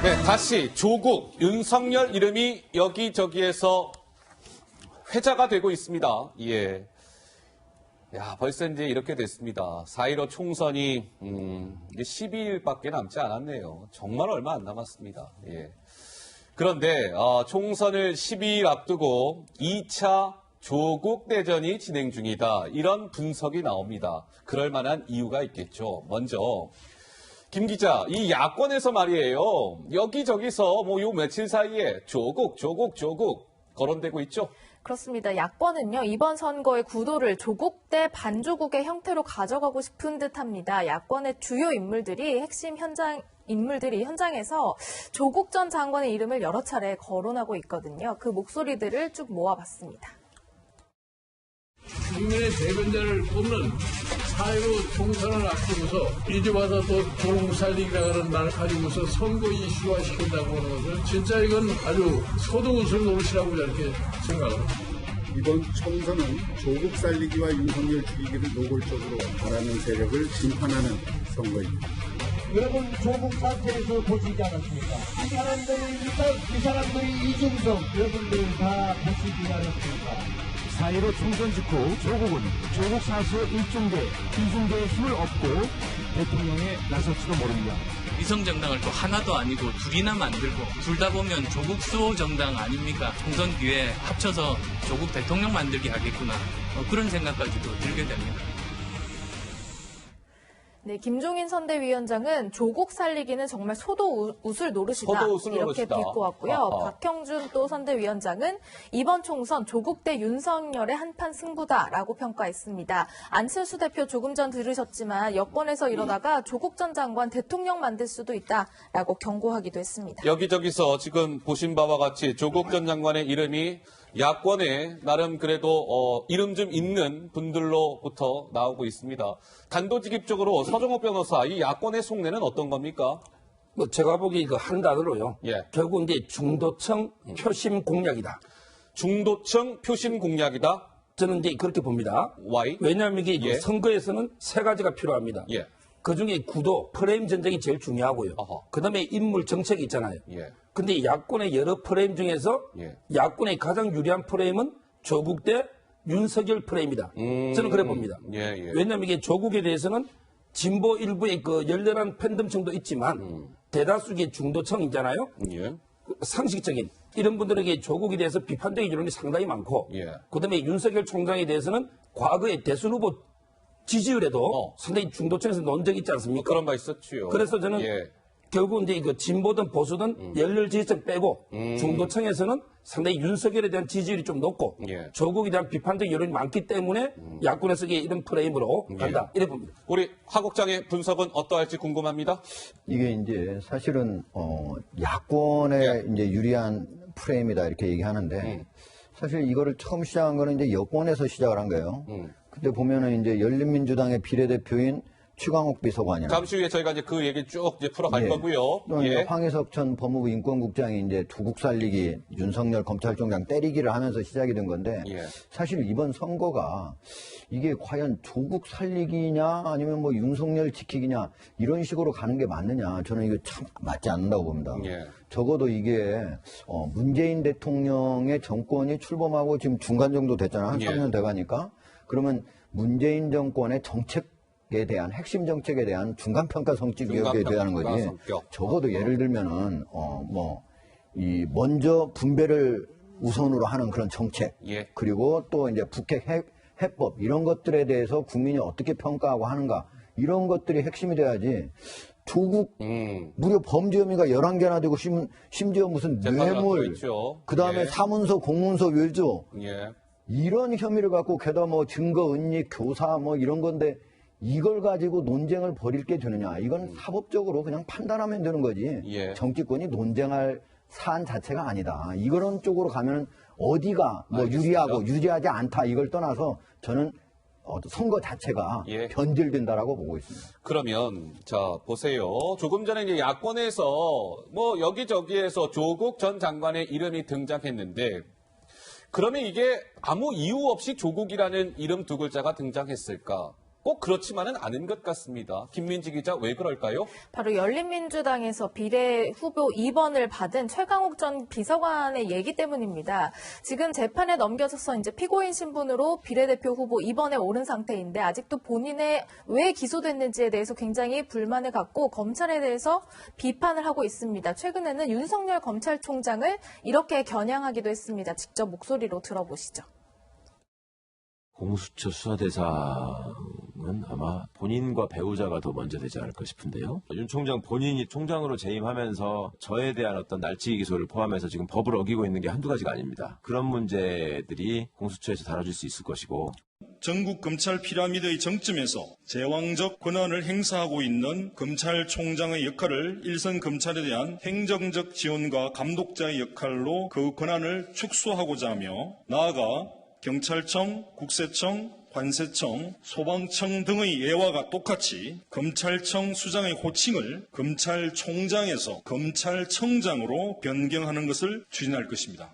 네, 다시 조국, 윤석열 이름이 여기저기에서 회자가 되고 있습니다. 예. 야, 벌써 이제 이렇게 됐습니다. 4.15 총선이, 이제 12일밖에 남지 않았네요. 정말 얼마 안 남았습니다. 예. 그런데, 총선을 12일 앞두고 2차 조국 대전이 진행 중이다. 이런 분석이 나옵니다. 그럴 만한 이유가 있겠죠. 먼저, 김 기자, 이 야권에서 말이에요. 여기저기서 뭐 요 며칠 사이에 조국 거론되고 있죠. 그렇습니다. 야권은요, 이번 선거의 구도를 조국 대 반조국의 형태로 가져가고 싶은 듯합니다. 야권의 주요 인물들이 인물들이 현장에서 조국 전 장관의 이름을 여러 차례 거론하고 있거든요. 그 목소리들을 쭉 모아봤습니다. 국민의 대변자를 뽑는 4.15 총선을 앞두고서 이제 와서 또 조국 살리기라는 말을 가지고서 선거 이슈화 시킨다고 하는 것은 진짜 이건 아주 소동웃을 노릇이라고 이렇게 생각합니다. 이번 총선은 조국 살리기와 윤석열 죽이기를 노골적으로 바라는 세력을 심판하는 선거입니다. 여러분 조국 사태에서 보시지 않았습니까? 이 사람들이 이중성 여러분들 다 보시지 않았습니까? 4.15 총선 직후 조국은 조국 사수의 일중대, 이중대의 힘을 얻고 대통령에 나설지도 모릅니다. 위성정당을 또 하나도 아니고 둘이나 만들고 둘 다 보면 조국 수호 정당 아닙니까? 총선 기회에 합쳐서 조국 대통령 만들기 하겠구나. 그런 생각까지도 들게 됩니다. 네, 김종인 선대위원장은 조국 살리기는 정말 소도웃을 노릇이다. 이렇게 비꼬았고요. 박형준 또 선대위원장은 이번 총선 조국 대 윤석열의 한판 승부다라고 평가했습니다. 안철수 대표 조금 전 들으셨지만 여권에서 이러다가 조국 전 장관 대통령 만들 수도 있다라고 경고하기도 했습니다. 여기저기서 지금 보신 바와 같이 조국 전 장관의 이름이 야권에 나름 그래도 이름 좀 있는 분들로부터 나오고 있습니다. 단도직입적으로 서정호 변호사, 이 야권의 속내는 어떤 겁니까? 뭐 제가 보기 그 한 단어로요. 예. 결국 이제 중도층 표심 공략이다. 중도층 표심 공략이다. 저는 이제 그렇게 봅니다. Why? 왜냐하면 이게 예. 선거에서는 세 가지가 필요합니다. 예. 그중에 구도, 프레임 전쟁이 제일 중요하고요. 그다음에 인물 정책이 있잖아요. 예. 근데 야권의 여러 프레임 중에서 예. 야권의 가장 유리한 프레임은 조국 대 윤석열 프레임이다. 저는 그래 봅니다. 예, 예. 왜냐하면 이게 조국에 대해서는 진보 일부의 그 열렬한 팬덤층도 있지만 대다수의 중도층이잖아요. 예. 상식적인 이런 분들에게 조국에 대해서 비판적인 여론이 상당히 많고 예. 그다음에 윤석열 총장에 대해서는 과거에 대선 후보 지지율에도 상당히 중도층에서 논 적이 있지 않습니까? 그런 바 있었죠. 그래서 저는 예. 결국 이제 이거 진보든 보수든 열렬 지지층 빼고 중도층에서는 상당히 윤석열에 대한 지지율이 좀 높고 예. 조국에 대한 비판적 여론이 많기 때문에 야권에서 이런 프레임으로 간다 이래 봅니다. 우리 하 국장의 분석은 어떠할지 궁금합니다. 이게 이제 사실은 야권에 이제 유리한 프레임이다 이렇게 얘기하는데 사실 이거를 처음 시작한 거는 이제 여권에서 시작을 한 거예요. 그때 보면은 이제 열린민주당의 비례대표인 최강욱 비서관이랑 잠시 후에 저희가 이제 그 얘기 쭉 이제 풀어갈 예. 거고요. 또 예. 황희석 전 법무부 인권국장이 이제 조국 살리기, 윤석열 검찰총장 때리기를 하면서 시작이 된 건데 예. 사실 이번 선거가 이게 과연 조국 살리기냐 아니면 뭐 윤석열 지키기냐 이런 식으로 가는 게 맞느냐 저는 이거 참 맞지 않는다고 봅니다. 예. 적어도 이게 문재인 대통령의 정권이 출범하고 지금 중간 정도 됐잖아. 한 예. 3년 돼가니까 그러면 문재인 정권의 정책에 대한 핵심 정책에 대한 중간평가 성격에 대한 거지. 적어도 예를 들면은 먼저 분배를 우선으로 하는 그런 정책 예. 그리고 또 이제 북핵 해법 이런 것들에 대해서 국민이 어떻게 평가하고 하는가 이런 것들이 핵심이 돼야지. 조국 무려 범죄 혐의가 11개나 되고 심지어 무슨 뇌물 그다음에 예. 사문서 공문서 외조 예. 이런 혐의를 갖고 게다가 뭐 증거 은닉 교사 뭐 이런 건데 이걸 가지고 논쟁을 벌일 게 되느냐 이건 사법적으로 그냥 판단하면 되는 거지. 예. 정치권이 논쟁할 사안 자체가 아니다. 이런 쪽으로 가면 어디가 뭐 알겠습니다. 유리하고 유리하지 않다 이걸 떠나서 저는 선거 자체가 예. 변질된다라고 보고 있습니다. 그러면 자 보세요. 조금 전에 이제 야권에서 뭐 여기저기에서 조국 전 장관의 이름이 등장했는데 그러면 이게 아무 이유 없이 조국이라는 이름 두 글자가 등장했을까? 꼭 그렇지만은 않은 것 같습니다. 김민지 기자, 왜 그럴까요? 바로 열린민주당에서 비례 후보 2번을 받은 최강욱 전 비서관의 얘기 때문입니다. 지금 재판에 넘겨져서 이제 피고인 신분으로 비례대표 후보 2번에 오른 상태인데 아직도 본인의 왜 기소됐는지에 대해서 굉장히 불만을 갖고 검찰에 대해서 비판을 하고 있습니다. 최근에는 윤석열 검찰총장을 이렇게 겨냥하기도 했습니다. 직접 목소리로 들어보시죠. 공수처 수사 대상은 아마 본인과 배우자가 더 먼저 되지 않을까 싶은데요. 윤 총장 본인이 총장으로 재임하면서 저에 대한 어떤 날치기 기소를 포함해서 지금 법을 어기고 있는 게 한두 가지가 아닙니다. 그런 문제들이 공수처에서 다뤄질 수 있을 것이고 전국 검찰 피라미드의 정점에서 제왕적 권한을 행사하고 있는 검찰총장의 역할을 일선 검찰에 대한 행정적 지원과 감독자의 역할로 그 권한을 축소하고자 하며 나아가 경찰청, 국세청, 관세청, 소방청 등의 예화가 똑같이 검찰청 수장의 호칭을 검찰총장에서 검찰청장으로 변경하는 것을 추진할 것입니다.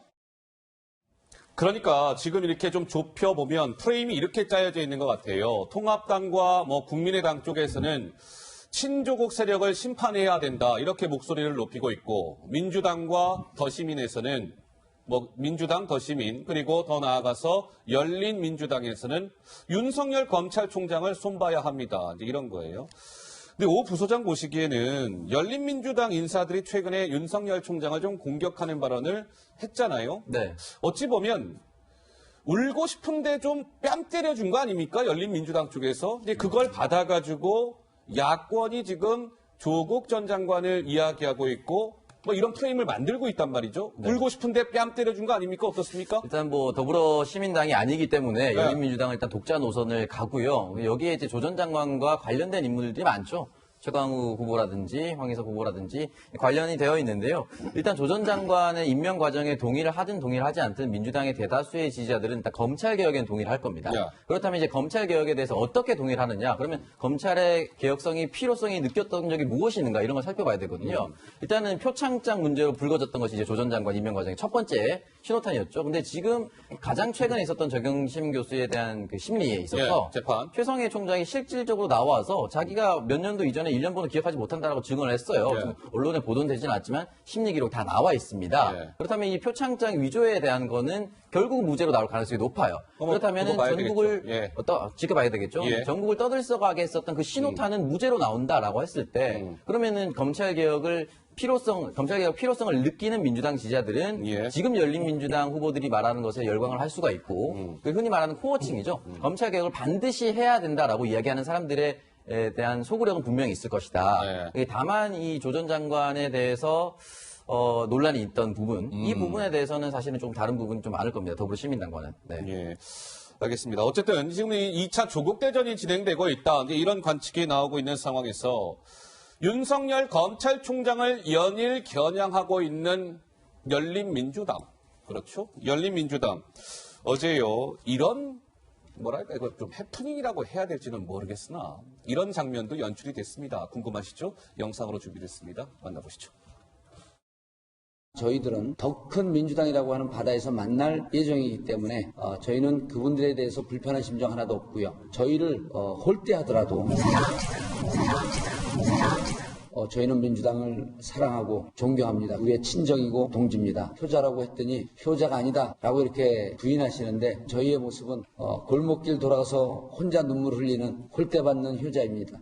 그러니까 지금 이렇게 좀 좁혀보면 프레임이 이렇게 짜여져 있는 것 같아요. 통합당과 국민의당 쪽에서는 친조국 세력을 심판해야 된다, 이렇게 목소리를 높이고 있고, 민주당과 더시민에서는 민주당, 더시민, 그리고 더 나아가서 열린민주당에서는 윤석열 검찰총장을 손봐야 합니다. 이제 이런 거예요. 근데 오 부소장 보시기에는 열린민주당 인사들이 최근에 윤석열 총장을 좀 공격하는 발언을 했잖아요. 네. 어찌 보면 울고 싶은데 좀 뺨 때려준 거 아닙니까? 열린민주당 쪽에서. 이제 그걸 받아가지고 야권이 지금 조국 전 장관을 이야기하고 있고 이런 프레임을 만들고 있단 말이죠. 네. 울고 싶은데 뺨 때려준 거 아닙니까? 어떻습니까? 일단 더불어 시민당이 아니기 때문에 열린민주당은 일단 독자 노선을 가고요. 여기에 이제 조 전 장관과 관련된 인물들이 많죠. 최강욱 후보라든지 황희석 후보라든지 관련이 되어 있는데요. 일단 조 전 장관의 임명 과정에 동의를 하든 동의를 하지 않든 민주당의 대다수의 지지자들은 일단 검찰개혁에는 동의를 할 겁니다. 그렇다면 이제 검찰개혁에 대해서 어떻게 동의를 하느냐? 그러면 검찰의 개혁성이 필요성이 느꼈던 적이 무엇이 있는가 이런 걸 살펴봐야 되거든요. 일단은 표창장 문제로 불거졌던 것이 이제 조 전 장관 임명 과정의 첫 번째 신호탄이었죠. 근데 지금 가장 최근에 있었던 정경심 교수에 대한 그 심리에 있어서 재판. 최성해 총장이 실질적으로 나와서 자기가 몇 년도 이전에 1년 번호 기억하지 못한다라고 증언을 했어요. 지금 언론에 보도는 되지는 않지만 심리 기록 다 나와 있습니다. 그렇다면 이 표창장 위조에 대한 거는 결국 무죄로 나올 가능성이 높아요. 그렇다면 전국을 지켜봐야 되겠죠. 전국을 떠들썩하게 했었던 그 신호탄은 무죄로 나온다라고 했을 때 그러면은 검찰개혁 필요성을 느끼는 민주당 지지자들은 지금 열린민주당 후보들이 말하는 것에 열광을 할 수가 있고 흔히 말하는 코어층이죠. 검찰개혁을 반드시 해야 된다라고 이야기하는 사람들에 대한 소구력은 분명히 있을 것이다. 다만 이 조 전 장관에 대해서 논란이 있던 부분, 이 부분에 대해서는 사실은 좀 다른 부분이 좀 많을 겁니다. 더불어시민당과는. 네. 알겠습니다. 어쨌든 지금 이 2차 조국 대전이 진행되고 있다. 이런 관측이 나오고 있는 상황에서 윤석열 검찰총장을 연일 겨냥하고 있는 열린민주당. 그렇죠? 열린민주당. 어제요, 이런 이거 좀 해프닝이라고 해야 될지는 모르겠으나 이런 장면도 연출이 됐습니다. 궁금하시죠? 영상으로 준비됐습니다. 만나보시죠. 저희들은 더 큰 민주당이라고 하는 바다에서 만날 예정이기 때문에 저희는 그분들에 대해서 불편한 심정 하나도 없고요. 저희를 홀대하더라도 저희는 민주당을 사랑하고 존경합니다. 우리의 친정이고 동지입니다. 효자라고 했더니 효자가 아니다라고 이렇게 부인하시는데 저희의 모습은 골목길 돌아가서 혼자 눈물 흘리는 홀대받는 효자입니다.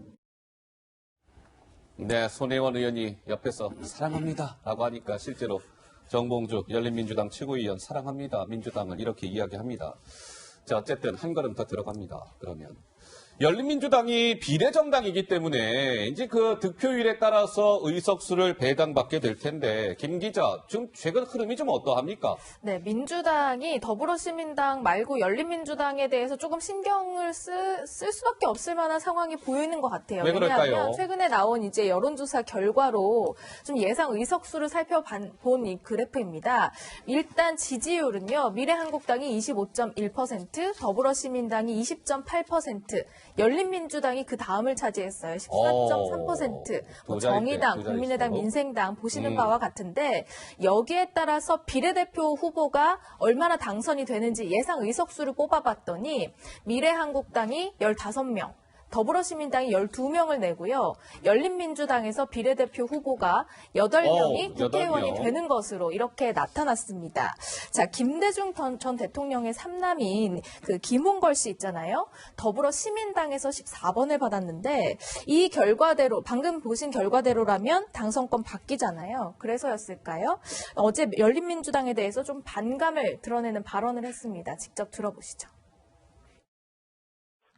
네, 손혜원 의원이 옆에서 사랑합니다 라고 하니까 실제로 정봉주 열린민주당 최고위원 사랑합니다. 민주당을 이렇게 이야기합니다. 자, 어쨌든 한 걸음 더 들어갑니다. 그러면 열린민주당이 비례정당이기 때문에 이제 그 득표율에 따라서 의석수를 배당받게 될 텐데 김 기자, 지금 최근 흐름이 좀 어떠합니까? 네, 민주당이 더불어시민당 말고 열린민주당에 대해서 조금 신경을 쓸 수밖에 없을 만한 상황이 보이는 것 같아요. 왜 그럴까요? 왜냐하면 최근에 나온 이제 여론조사 결과로 좀 예상 의석수를 살펴본 이 그래프입니다. 일단 지지율은요, 미래한국당이 25.1%, 더불어시민당이 20.8%, 열린민주당이 그 다음을 차지했어요. 14.3%. 정의당, 국민의당, 민생당 보시는 바와 같은데 여기에 따라서 비례대표 후보가 얼마나 당선이 되는지 예상 의석수를 뽑아봤더니 미래한국당이 15명, 더불어시민당이 12명을 내고요. 열린민주당에서 비례대표 후보가 8명이 국회의원이 8명. 되는 것으로 이렇게 나타났습니다. 자, 김대중 전 대통령의 삼남인 그 김홍걸 씨 있잖아요. 더불어시민당에서 14번을 받았는데 이 결과대로 방금 보신 결과대로라면 당선권 바뀌잖아요. 그래서였을까요? 어제 열린민주당에 대해서 좀 반감을 드러내는 발언을 했습니다. 직접 들어보시죠.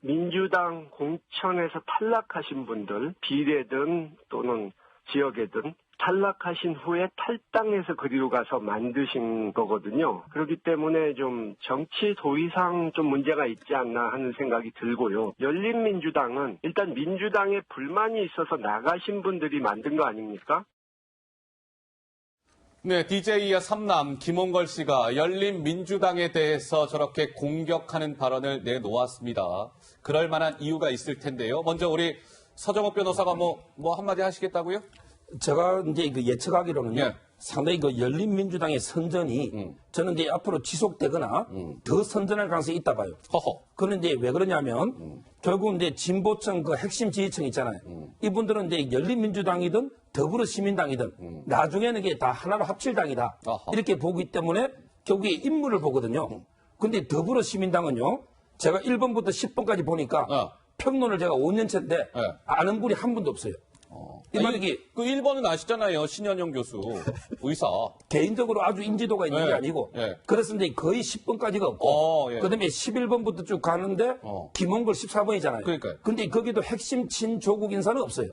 민주당 공천에서 탈락하신 분들, 비례든 또는 지역에든 탈락하신 후에 탈당해서 그리로 가서 만드신 거거든요. 그렇기 때문에 좀 정치 도의상 좀 문제가 있지 않나 하는 생각이 들고요. 열린민주당은 일단 민주당에 불만이 있어서 나가신 분들이 만든 거 아닙니까? 네, DJ의 삼남 김홍걸 씨가 열린민주당에 대해서 저렇게 공격하는 발언을 내놓았습니다. 그럴 만한 이유가 있을 텐데요. 먼저 우리 서정욱 변호사가 뭐 한마디 하시겠다고요? 제가 이제 그 예측하기로는요. 예. 상당히 그 열린민주당의 선전이 저는 이제 앞으로 지속되거나 더 선전할 가능성이 있다 봐요. 그런데 왜 그러냐면 결국 이제 진보층 그 핵심 지지층 있잖아요. 이분들은 이제 열린민주당이든 더불어시민당이든 나중에는 이게 다 하나로 합칠 당이다. 이렇게 보기 때문에 결국에 인물을 보거든요. 근데 더불어시민당은요. 제가 1번부터 10번까지 보니까 평론을 제가 5년째인데 아는 분이 한 분도 없어요. 그 1번은 아시잖아요. 신현영 교수, 의사. 개인적으로 아주 인지도가 있는 게 아니고. 그래서 이제 거의 10번까지가 없고. 그 다음에 11번부터 쭉 가는데, 김홍걸 14번이잖아요. 그러니까요. 근데 거기도 핵심 친조국 인사는 없어요.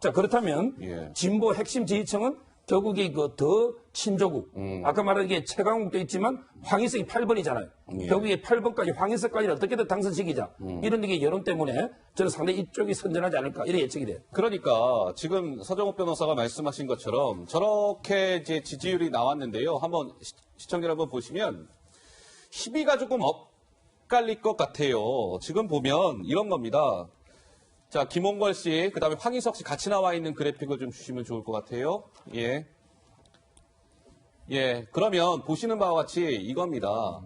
자, 그렇다면, 진보 핵심 지지층은 결국에 그 더 친조국. 아까 말한 게 최강욱도 있지만 황희석이 8번이잖아요. 결국에 8번까지 황희석까지는 어떻게든 당선시키자. 이런 게 여론 때문에 저는 상당히 이쪽이 선전하지 않을까 이런 예측이 돼요. 그러니까 지금 서정욱 변호사가 말씀하신 것처럼 저렇게 이제 지지율이 나왔는데요. 한번 시청자 여러분 보시면 희비가 조금 엇갈릴 것 같아요. 지금 보면 이런 겁니다. 자, 김홍걸 씨, 그 다음에 황희석 씨 같이 나와 있는 그래픽을 좀 주시면 좋을 것 같아요. 그러면 보시는 바와 같이 이겁니다.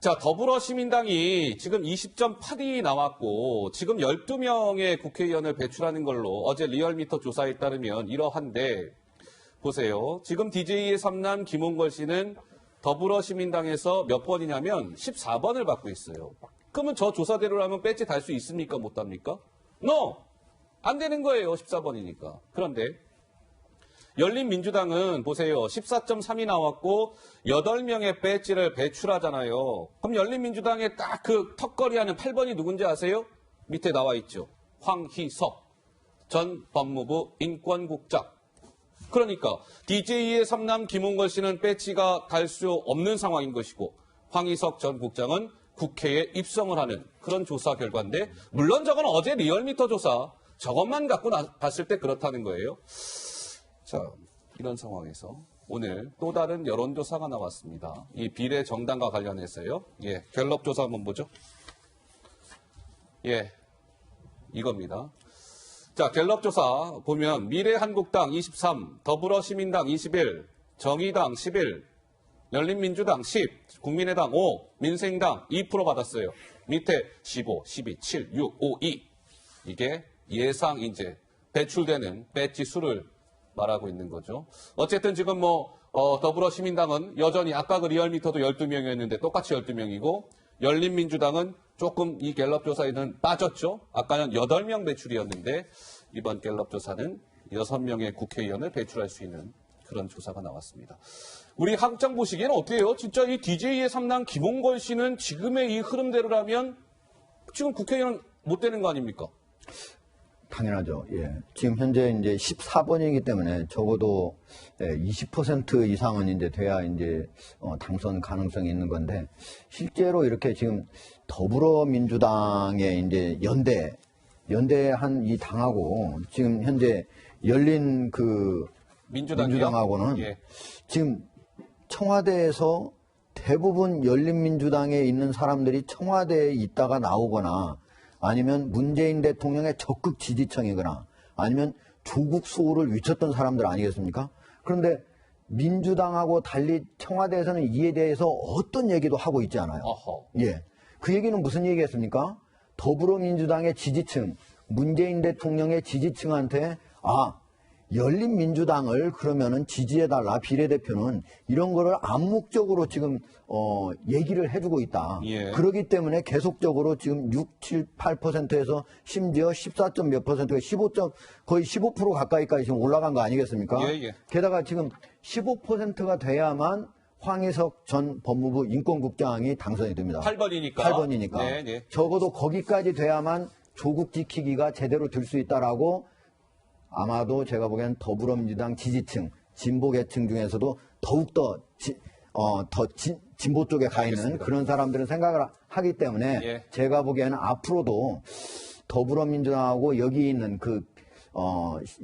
자, 더불어시민당이 지금 20.8이 나왔고, 지금 12명의 국회의원을 배출하는 걸로 어제 리얼미터 조사에 따르면 이러한데, 보세요. 지금 DJ의 삼남 김홍걸 씨는 더불어시민당에서 몇 번이냐면 14번을 받고 있어요. 그러면 저 조사대로라면 배지 달 수 있습니까? 못 답니까? No! 안 되는 거예요. 14번이니까. 그런데 열린민주당은 보세요. 14.3이 나왔고 8명의 배지를 배출하잖아요. 그럼 열린민주당의 딱 그 턱걸이하는 8번이 누군지 아세요? 밑에 나와 있죠. 황희석 전 법무부 인권국장. 그러니까 DJ의 삼남 김홍걸 씨는 배지가 달 수 없는 상황인 것이고 황희석 전 국장은 국회에 입성을 하는 그런 조사 결과인데 물론 저건 어제 리얼미터 조사 저것만 갖고 봤을 때 그렇다는 거예요. 자, 이런 상황에서 오늘 또 다른 여론조사가 나왔습니다. 이 비례 정당과 관련해서요. 갤럽 조사 한번 보죠. 이겁니다. 자, 갤럽 조사 보면 미래한국당 23, 더불어시민당 21, 정의당 11, 열린민주당 10, 국민의당 5, 민생당 2% 받았어요. 밑에 15, 12, 7, 6, 5, 2. 이게 예상 이제 배출되는 배지 수를 말하고 있는 거죠. 어쨌든 지금 더불어시민당은 여전히 아까 그 리얼미터도 12명이었는데 똑같이 12명이고 열린민주당은 조금 이 갤럽 조사에는 빠졌죠. 아까는 8명 배출이었는데 이번 갤럽 조사는 6명의 국회의원을 배출할 수 있는 그런 조사가 나왔습니다. 우리 학장 보시기에는 어때요? 진짜 이 DJ의 삼남 김홍걸 씨는 지금의 이 흐름대로라면 지금 국회의원 못 되는 거 아닙니까? 당연하죠. 지금 현재 이제 14번이기 때문에 적어도 20% 이상은 이제 돼야 이제 당선 가능성이 있는 건데 실제로 이렇게 지금 더불어민주당의 이제 연대한 이 당하고 지금 현재 열린 그 민주당하고는 지금 청와대에서 대부분 열린민주당에 있는 사람들이 청와대에 있다가 나오거나 아니면 문재인 대통령의 적극 지지층이거나 아니면 조국 수호를 외쳤던 사람들 아니겠습니까? 그런데 민주당하고 달리 청와대에서는 이에 대해서 어떤 얘기도 하고 있지 않아요. 그 얘기는 무슨 얘기겠습니까? 더불어민주당의 지지층, 문재인 대통령의 지지층한테 열린민주당을 그러면은 지지해달라, 비례대표는 이런 거를 암묵적으로 지금 얘기를 해주고 있다. 예. 그렇기 때문에 계속적으로 지금 6, 7, 8%에서 심지어 14점 몇 %가 15점 거의 15% 가까이까지 지금 올라간 거 아니겠습니까? 예. 게다가 지금 15%가 돼야만 황희석 전 법무부 인권국장이 당선이 됩니다. 8번이니까. 8번이니까. 네. 적어도 거기까지 돼야만 조국 지키기가 제대로 될 수 있다라고 아마도 제가 보기엔 더불어민주당 지지층, 진보 계층 중에서도 더욱더 진보 쪽에 가 있는 알겠습니다. 그런 사람들은 생각을 하기 때문에 예. 제가 보기에는 앞으로도 더불어민주당하고 여기 있는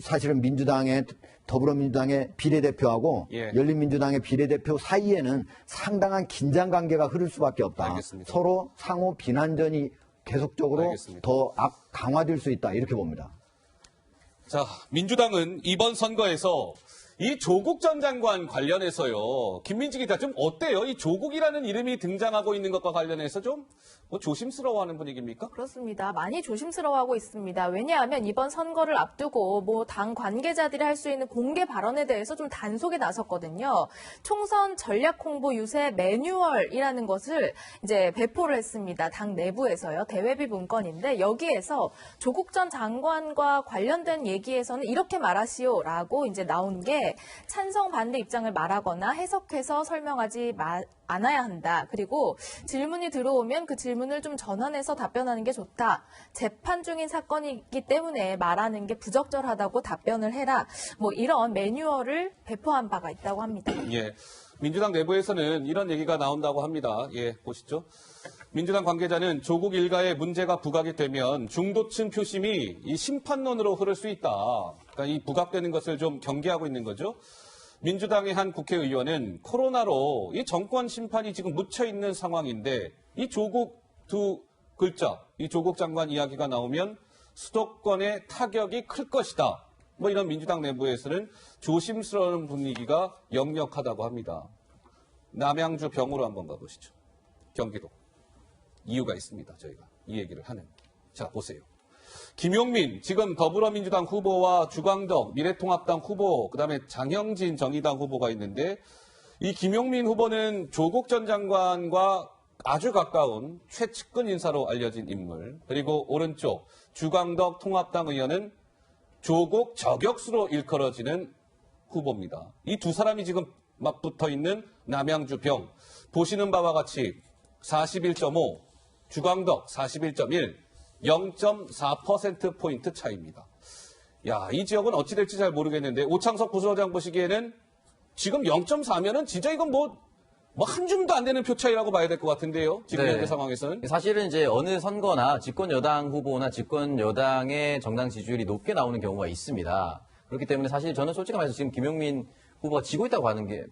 사실은 더불어민주당의 비례대표하고 예. 열린민주당의 비례대표 사이에는 상당한 긴장 관계가 흐를 수밖에 없다. 알겠습니다. 서로 상호 비난전이 계속적으로 알겠습니다. 더 강화될 수 있다. 이렇게 봅니다. 자, 민주당은 이번 선거에서 이 조국 전 장관 관련해서요. 김민지 기자 좀 어때요? 이 조국이라는 이름이 등장하고 있는 것과 관련해서 좀 조심스러워하는 분위기입니까? 그렇습니다. 많이 조심스러워하고 있습니다. 왜냐하면 이번 선거를 앞두고 당 관계자들이 할 수 있는 공개 발언에 대해서 좀 단속에 나섰거든요. 총선 전략 홍보 유세 매뉴얼이라는 것을 이제 배포를 했습니다. 당 내부에서요. 대외비 문건인데 여기에서 조국 전 장관과 관련된 얘기에서는 이렇게 말하시오라고 이제 나온 게 찬성 반대 입장을 말하거나 해석해서 설명하지 않아야 한다. 그리고 질문이 들어오면 그 질문을 좀 전환해서 답변하는 게 좋다. 재판 중인 사건이기 때문에 말하는 게 부적절하다고 답변을 해라. 이런 매뉴얼을 배포한 바가 있다고 합니다. 예. 민주당 내부에서는 이런 얘기가 나온다고 합니다. 예, 보시죠. 민주당 관계자는 조국 일가에 문제가 부각이 되면 중도층 표심이 이 심판론으로 흐를 수 있다. 그러니까 이 부각되는 것을 좀 경계하고 있는 거죠. 민주당의 한 국회의원은 코로나로 이 정권 심판이 지금 묻혀 있는 상황인데 이 조국 두 글자, 이 조국 장관 이야기가 나오면 수도권의 타격이 클 것이다. 이런 민주당 내부에서는 조심스러운 분위기가 역력하다고 합니다. 남양주 병으로 한번 가보시죠. 경기도. 이유가 있습니다. 저희가 이 얘기를 하는. 자, 보세요. 김용민, 지금 더불어민주당 후보와 주광덕 미래통합당 후보, 그다음에 장형진 정의당 후보가 있는데 이 김용민 후보는 조국 전 장관과 아주 가까운 최측근 인사로 알려진 인물. 그리고 오른쪽 주광덕 통합당 의원은 조국 저격수로 일컬어지는 후보입니다. 이 두 사람이 지금 막 붙어 있는 남양주 병. 보시는 바와 같이 41.5, 주광덕 41.1, 0.4%포인트 차이입니다. 야, 이 지역은 어찌 될지 잘 모르겠는데 오창석 부소장 보시기에는 지금 0.4면은 진짜 이건 한 줌도 안 되는 표 차이라고 봐야 될 것 같은데요. 지금 현재 상황에서는. 사실은 이제 어느 선거나 집권 여당 후보나 집권 여당의 정당 지지율이 높게 나오는 경우가 있습니다. 그렇기 때문에 사실 저는 솔직히 말해서 지금 김용민 후보가 지고 있다고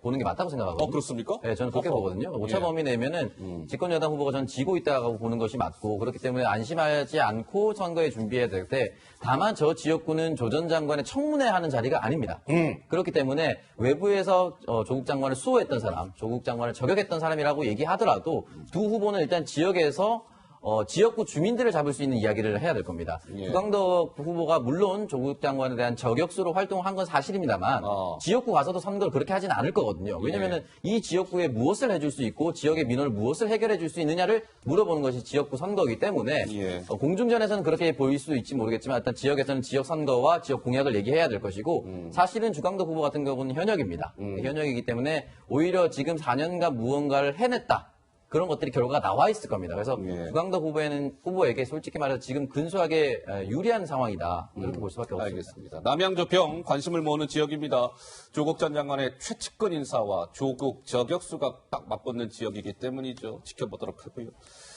보는 게 맞다고 생각하거든요. 그렇습니까? 네, 저는 그렇게 보거든요. 오차 범위 내면은 집권 여당 후보가 저는 지고 있다고 보는 것이 맞고 그렇기 때문에 안심하지 않고 선거에 준비해야 될 때 다만 저 지역구는 조 전 장관의 청문회 하는 자리가 아닙니다. 그렇기 때문에 외부에서 조국 장관을 수호했던 사람, 조국 장관을 저격했던 사람이라고 얘기하더라도 두 후보는 일단 지역에서 지역구 주민들을 잡을 수 있는 이야기를 해야 될 겁니다. 예. 주광덕 후보가 물론 조국 장관에 대한 저격수로 활동한 건 사실입니다만 지역구 가서도 선거를 그렇게 하진 않을 거거든요. 왜냐하면 이 지역구에 무엇을 해줄 수 있고 지역의 민원을 무엇을 해결해 줄 수 있느냐를 물어보는 것이 지역구 선거이기 때문에 공중전에서는 그렇게 보일 수도 있지 모르겠지만 일단 지역에서는 지역 선거와 지역 공약을 얘기해야 될 것이고 사실은 주광덕 후보 같은 경우는 현역입니다. 현역이기 때문에 오히려 지금 4년간 무언가를 해냈다. 그런 것들이 결과가 나와 있을 겁니다. 그래서 주광덕 후보에게 솔직히 말해서 지금 근소하게 유리한 상황이다. 이렇게 볼 수밖에 없습니다. 알겠습니다. 남양주 병 관심을 모으는 지역입니다. 조국 전 장관의 최측근 인사와 조국 저격수가 딱 맞붙는 지역이기 때문이죠. 지켜보도록 하고요.